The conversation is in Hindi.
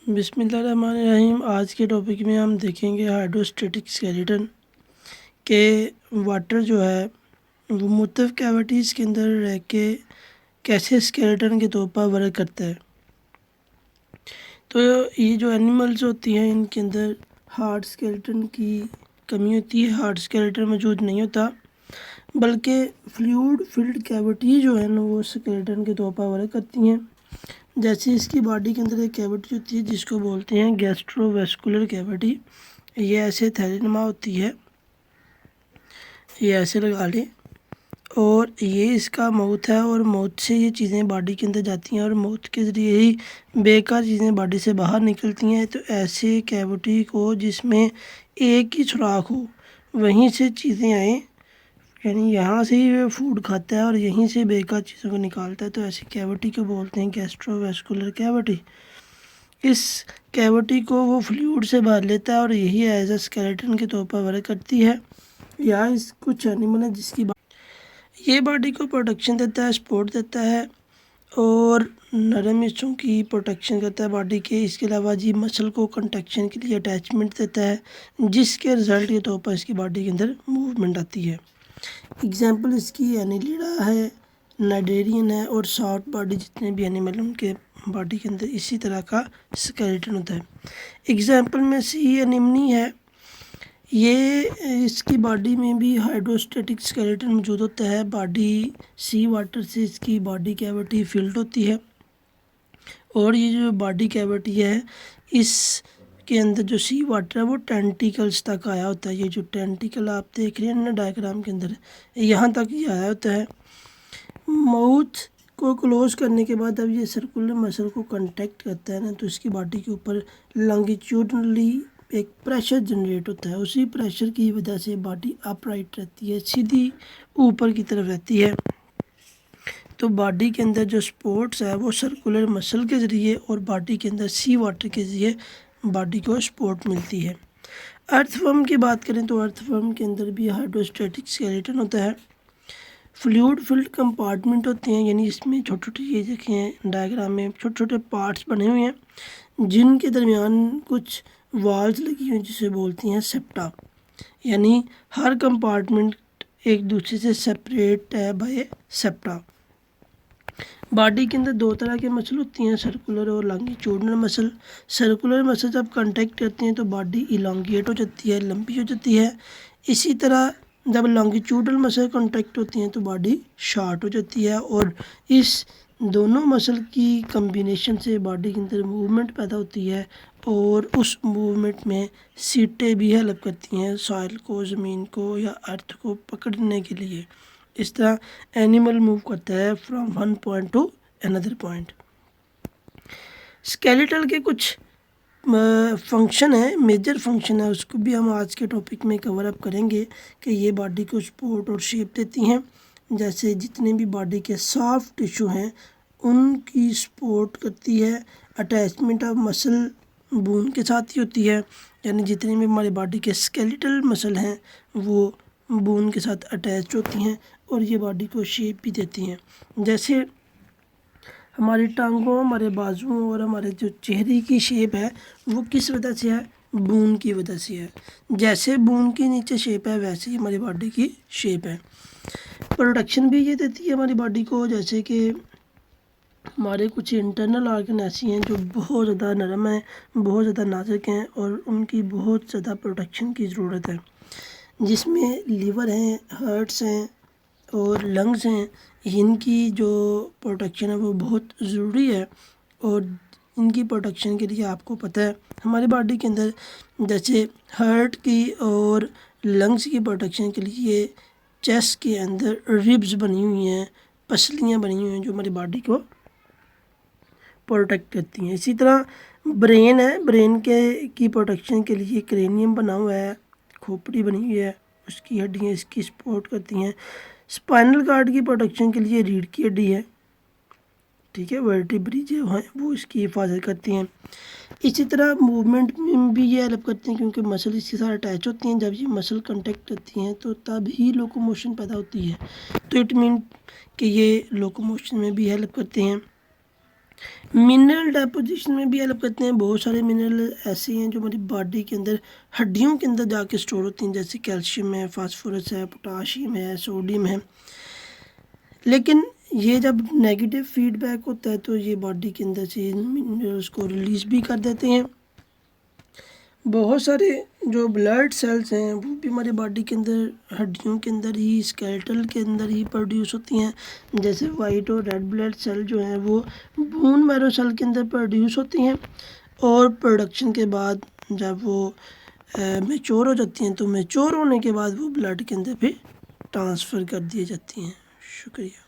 बिस्मिल्लाहिर्रहमानिर्रहीम। आज के टॉपिक में हम देखेंगे हाइड्रोस्टैटिक स्केलेटन के वाटर जो है वो मुख्तलिफ कैविटीज़ के अंदर रह के कैसे स्केलेटन के तौर पर वर्क करता है। तो ये जो एनिमल्स होती हैं इनके अंदर हार्ड स्केलेटन की कमी होती है, हार्ड स्केलेटन मौजूद नहीं होता, बल्कि फ्लूइड फिल्ड कैविटी जो है ना वो स्केलेटन के तौर पर वर्क करती हैं। जैसे इसकी बॉडी के अंदर एक कैविटी होती है जिसको बोलते हैं गैस्ट्रोवेस्कुलर कैविटी। ये ऐसे थैलीनुमा होती है, ये ऐसे लगा लें, और ये इसका माउथ है और माउथ से ये चीज़ें बॉडी के अंदर जाती हैं और माउथ के ज़रिए ही बेकार चीज़ें बॉडी से बाहर निकलती हैं। तो ऐसे कैविटी को जिसमें एक ही सुराख हो वहीं से चीज़ें आएँ, यानी यहाँ से ही वो फूड खाता है और यहीं से बेकार चीज़ों को निकालता है, तो ऐसी कैविटी को बोलते हैं गैस्ट्रोवेस्कुलर कैविटी। इस कैविटी को वो फ्लूइड से भर लेता है और यही एज अ स्केलेटन के तौर पर वर्क करती है। यहाँ इस कुछ एनिमल है जिसकी ये बॉडी को प्रोटेक्शन देता है, सपोर्ट देता है और नरम हिस्सों की प्रोटेक्शन करता है बॉडी के। इसके अलावा जी मसल को कंट्रैक्शन के लिए अटैचमेंट देता है, जिसके रिजल्ट के तौर पर इसकी बॉडी के अंदर मूवमेंट आती है। एग्जाम्पल इसकी एनिलिडा है, नाइडेरियन है और शॉर्ट बॉडी जितने भी एनिमल उनके बॉडी के अंदर इसी तरह का स्केलेटन होता है। एग्जाम्पल में सी एनिमनी है, ये इसकी बॉडी में भी हाइड्रोस्टैटिक स्केलेटन मौजूद होता है। बॉडी सी वाटर से इसकी बॉडी कैविटी फिल्ड होती है और ये जो बॉडी कैविटी है इसके अंदर जो सी वाटर है वो टेंटिकल्स तक आया होता है। ये जो टेंटिकल आप देख रहे हैं ना डायग्राम के अंदर, यहाँ तक ये आया होता है। माउथ को क्लोज करने के बाद अब ये सर्कुलर मसल को कांटेक्ट करता है ना, तो इसकी बॉडी के ऊपर लॉन्गिट्यूडनली एक प्रेशर जनरेट होता है। उसी प्रेशर की वजह से बॉडी अपराइट रहती है, सीधी ऊपर की तरफ रहती है। तो बॉडी के अंदर जो सपोर्ट्स है वो सर्कुलर मसल के ज़रिए और बॉडी के अंदर सी वाटर के ज़रिए बॉडी को सपोर्ट मिलती है। अर्थवर्म की बात करें तो अर्थवर्म के अंदर भी हाइड्रोस्टैटिक स्केलेटन होता है। फ्लूइड फिल्ड कंपार्टमेंट होते हैं, यानी इसमें छोटे छोटे ये देखें डायग्राम में छोटे छोटे पार्ट्स बने हुए हैं जिनके दरमियान कुछ वाल्स लगी हुई हैं जिसे बोलती हैं सेप्टा। यानी हर कंपार्टमेंट एक दूसरे से सेपरेट है बाय सेप्टा। बॉडी के अंदर दो तरह के मसल होती हैं, सर्कुलर और लॉन्गिट्यूडनल मसल। सर्कुलर मसल जब कांटेक्ट करते हैं तो बॉडी इलांगेट हो जाती है, लंबी हो जाती है। इसी तरह जब लॉन्गिट्यूडनल मसल कांटेक्ट होती हैं तो बॉडी शॉर्ट हो जाती है और इस दोनों मसल की कम्बिनेशन से बॉडी के अंदर मूवमेंट पैदा होती है और उस मूवमेंट में सीटें भी हेल्प करती हैं सॉइल को, ज़मीन को या अर्थ को पकड़ने के लिए। इस तरह एनिमल मूव करता है from one point two another point. Skeletal के कुछ फंक्शन है, मेजर फंक्शन है, उसको भी हम आज के टॉपिक में कवर अप करेंगे कि ये बॉडी को सपोर्ट और शेप देती हैं। जैसे जितने भी बॉडी के सॉफ्ट टिश्यू हैं उनकी सपोर्ट करती है। अटैचमेंट ऑफ मसल बोन के साथ ही होती है, यानी जितने भी हमारी बॉडी के स्केलेटल मसल हैं वो बोन के साथ अटैच होती हैं और ये बॉडी को शेप भी देती हैं। जैसे हमारी टांगों, हमारे बाजुओं और हमारे जो चेहरे की शेप है वो किस वजह से है? बोन की वजह से है। जैसे बोन के नीचे शेप है वैसे ही हमारी बॉडी की शेप है। प्रोटेक्शन भी ये देती है हमारी बॉडी को, जैसे कि हमारे कुछ इंटरनल ऑर्गन ऐसी हैं जो बहुत ज़्यादा नरम हैं, बहुत ज़्यादा नाजुक हैं और उनकी बहुत ज़्यादा प्रोटेक्शन की ज़रूरत है, जिसमें लीवर हैं, हार्ट्स हैं और लंग्स हैं। इनकी जो प्रोटेक्शन है वो बहुत ज़रूरी है और इनकी प्रोटेक्शन के लिए आपको पता है हमारी बॉडी के अंदर जैसे हार्ट की और लंग्स की प्रोटेक्शन के लिए चेस्ट के अंदर रिब्स बनी हुई हैं, पसलियाँ बनी हुई हैं जो हमारी बॉडी को प्रोटेक्ट करती हैं। इसी तरह ब्रेन है, ब्रेन के की प्रोटेक्शन के लिए क्रेनियम बना हुआ है, खोपड़ी बनी हुई है, उसकी हड्डियाँ इसकी सपोर्ट करती हैं। स्पाइनल कार्ड की प्रोटेक्शन के लिए रीढ़ की हड्डी है, ठीक है, वर्टिब्री जो हैं वो इसकी हिफाजत करती हैं। इसी तरह मूवमेंट में भी ये हेल्प करती हैं क्योंकि मसल इसके साथ अटैच होती हैं। जब ये मसल कांटेक्ट करती हैं तो तब ही लोकोमोशन पैदा होती है, तो इट मीन कि ये लोकोमोशन में भी हेल्प करते हैं। मिनरल डेपोजिशन में भी हेल्प करते हैं। बहुत सारे मिनरल ऐसे हैं जो हमारी बॉडी के अंदर हड्डियों के अंदर जाके स्टोर होती हैं, जैसे कैल्शियम है, फास्फोरस है, पोटाशियम है, सोडियम है। लेकिन ये जब नेगेटिव फीडबैक होता है तो ये बॉडी के अंदर से मिनरल्स को रिलीज़ भी कर देते हैं। बहुत सारे जो ब्लड सेल्स हैं वो भी हमारी बॉडी के अंदर हड्डियों के अंदर ही, स्केलेटल के अंदर ही प्रोड्यूस होती हैं। जैसे वाइट और रेड ब्लड सेल जो हैं वो बोन मैरो सेल के अंदर प्रोड्यूस होती हैं, और प्रोडक्शन के बाद जब वो मैच्योर हो जाती हैं तो मैच्योर होने के बाद वो ब्लड के अंदर फिर ट्रांसफ़र कर दी जाती हैं। शुक्रिया।